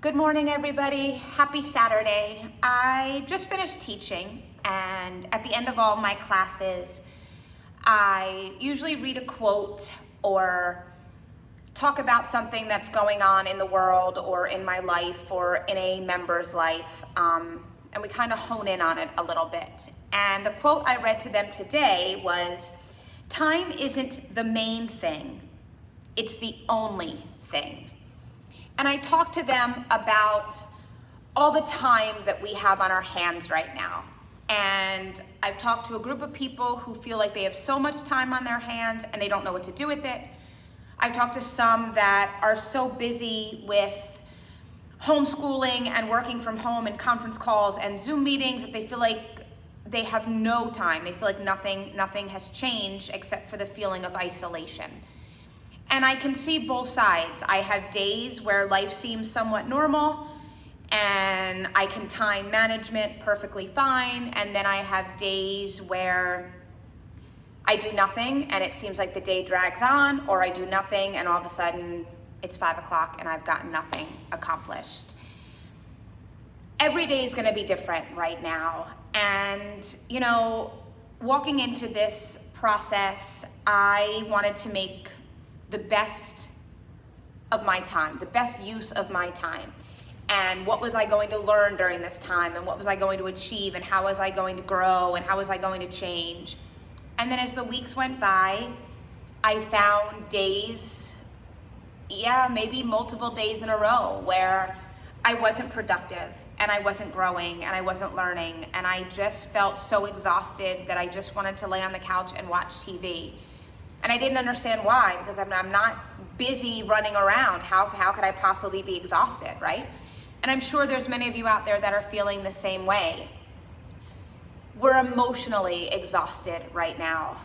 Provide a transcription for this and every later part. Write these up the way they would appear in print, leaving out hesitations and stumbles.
Good morning, everybody. Happy Saturday. I just finished teaching, and at the end of all my classes, I usually read a quote or talk about something that's going on in the world or in my life or in a member's life, and we kind of hone in on it a little bit. And the quote I read to them today was, "Time isn't the main thing, it's the only thing." And I talked to them about all the time that we have on our hands right now. And I've talked to a group of people who feel like they have so much time on their hands and they don't know what to do with it. I've talked to some that are so busy with homeschooling and working from home and conference calls and Zoom meetings that they feel like they have no time. They feel like nothing has changed except for the feeling of isolation. And I can see both sides. I have days where life seems somewhat normal and I can time management perfectly fine. And then I have days where I do nothing and it seems like the day drags on, or I do nothing and all of a sudden it's 5 o'clock and I've gotten nothing accomplished. Every day is gonna be different right now. And walking into this process, I wanted to make the best of my time, the best use of my time. And what was I going to learn during this time? And what was I going to achieve? And how was I going to grow? And how was I going to change? And then as the weeks went by, I found days, maybe multiple days in a row where I wasn't productive and I wasn't growing and I wasn't learning. And I just felt so exhausted that I just wanted to lay on the couch and watch TV. And I didn't understand why, because I'm not busy running around. How could I possibly be exhausted, right? And I'm sure there's many of you out there that are feeling the same way. We're emotionally exhausted right now.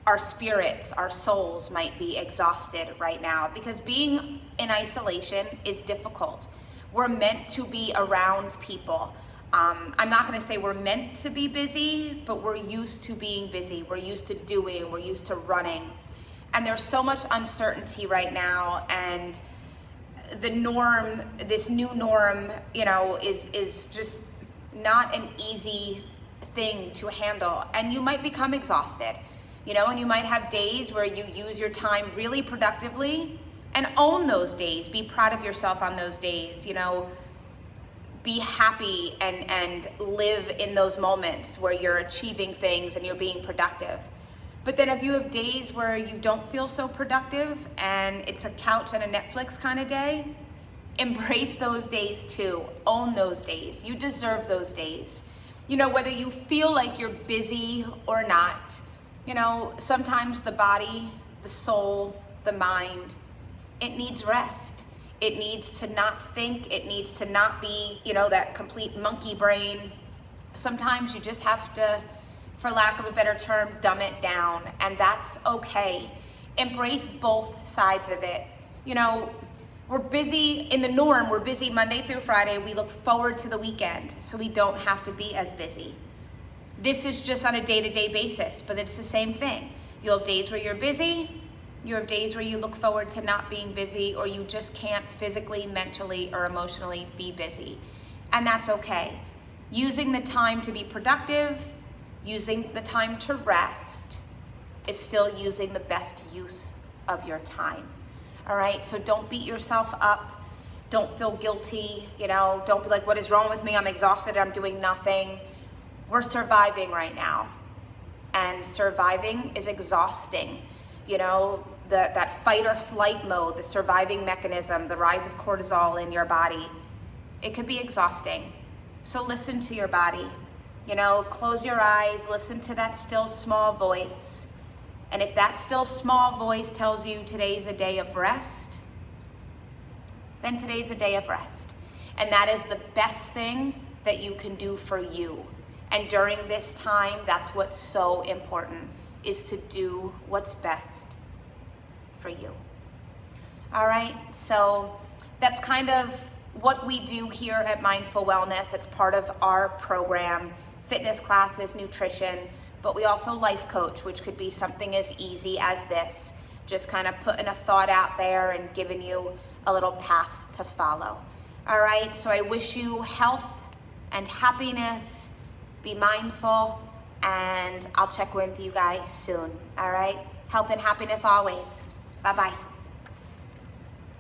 Our spirits, our souls might be exhausted right now because being in isolation is difficult. We're meant to be around people. I'm not gonna say we're meant to be busy, but we're used to being busy. We're used to doing, we're used to running. And there's so much uncertainty right now, and the norm, this new norm, is just not an easy thing to handle. And you might become exhausted, and you might have days where you use your time really productively and own those days. Be proud of yourself on those days, be happy and live in those moments where you're achieving things and you're being productive. But then if you have days where you don't feel so productive and it's a couch and a Netflix kind of day, embrace those days too. Own those days. You deserve those days. Whether you feel like you're busy or not, sometimes the body, the soul, the mind, it needs rest. It needs to not think. It needs to not be, that complete monkey brain. Sometimes you just have to, for lack of a better term, dumb it down, and that's okay. Embrace both sides of it. We're busy in the norm. We're busy Monday through Friday. We look forward to the weekend so we don't have to be as busy. This is just on a day-to-day basis, but it's the same thing. You'll have days where you're busy. You have days where you look forward to not being busy, or you just can't physically, mentally, or emotionally be busy. And that's okay. Using the time to be productive, using the time to rest, is still using the best use of your time. All right, so don't beat yourself up. Don't feel guilty, don't be like, what is wrong with me? I'm exhausted, I'm doing nothing. We're surviving right now. And surviving is exhausting. That fight or flight mode, the surviving mechanism, the rise of cortisol in your body, it could be exhausting. So listen to your body. Close your eyes, listen to that still small voice. And if that still small voice tells you today's a day of rest, then today's a day of rest. And that is the best thing that you can do for you. And during this time, that's what's so important, is to do what's best for you. All right, so that's kind of what we do here at Mindful Wellness. It's part of our program, fitness classes, nutrition, but we also life coach, which could be something as easy as this, just kind of putting a thought out there and giving you a little path to follow. All right, so I wish you health and happiness. Be mindful, and I'll check with you guys soon. All right, health and happiness always. Bye-bye.